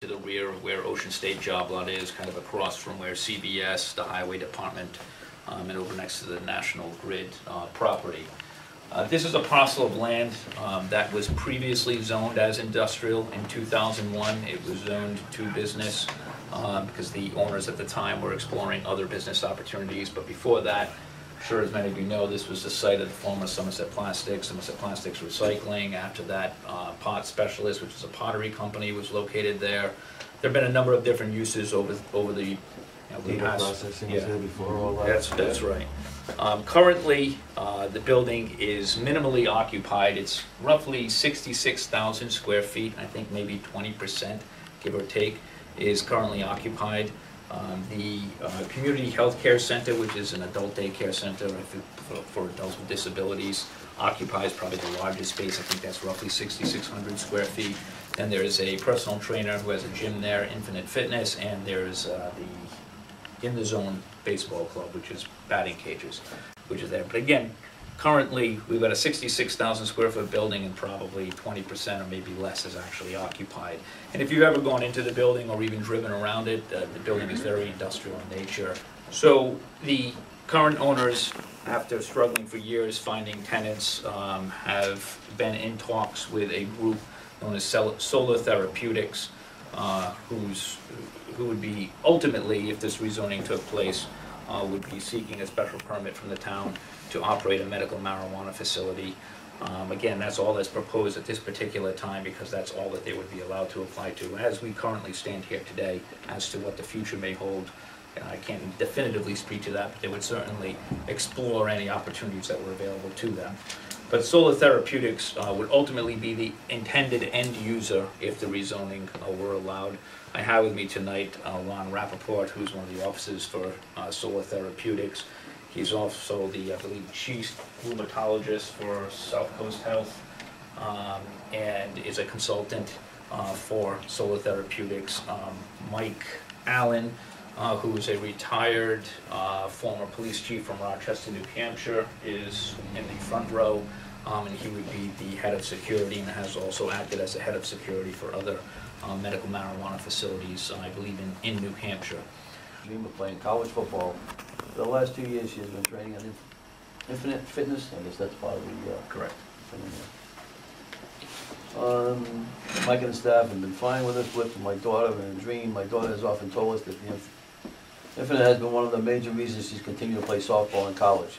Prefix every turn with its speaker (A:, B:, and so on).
A: to the rear of where Ocean State Job Lot is, kind of across from where CBS, the Highway Department, and over next to the National Grid property. This is a parcel of land that was previously zoned as industrial in 2001. It was zoned to business because the owners at the time were exploring other business opportunities. But before that, I'm sure as many of you know, this was the site of the former Somerset Plastics Recycling. After that, Pot Specialist, which is a pottery company, was located there. There have been a number of different uses over the past.
B: Processing was there before all that.
A: That's right. Currently, the building is minimally occupied. It's roughly 66,000 square feet. I think maybe 20%, give or take, is currently occupied. The Community Health Care Center, which is an adult daycare center for adults with disabilities, occupies probably the largest space. I think that's roughly 6,600 square feet. Then there's a personal trainer who has a gym there, Infinite Fitness, and there's the In the Zone baseball club, which is batting cages, which is there. But again, currently we've got a 66,000 square foot building, and probably 20% or maybe less is actually occupied. And if you've ever gone into the building or even driven around it, the building is very industrial in nature. So the current owners, after struggling for years finding tenants, have been in talks with a group known as Solar Therapeutics, who would be ultimately, if this rezoning took place, would be seeking a special permit from the town to operate a medical marijuana facility. Again, that's all that's proposed at this particular time, because that's all that they would be allowed to apply to. As we currently stand here today, as to what the future may hold, I can't definitively speak to that, but they would certainly explore any opportunities that were available to them. But Solar Therapeutics would ultimately be the intended end user if the rezoning were allowed. I have with me tonight Ron Rappaport, who's one of the officers for Solar Therapeutics. He's also the, I believe, chief rheumatologist for South Coast Health, and is a consultant for Solar Therapeutics. Mike Allen, who is a retired former police chief from Rochester, New Hampshire, is in the front row, and he would be the head of security and has also acted as the head of security for other medical marijuana facilities, I believe, in New Hampshire.
B: Dream of playing college football. For the last 2 years, she has been training on Infinite Fitness. I guess that's part of the
A: correct.
B: Mike and the staff have been fine with us. With my daughter and Dream, my daughter has often told us that the Infinite has been one of the major reasons she's continued to play softball in college.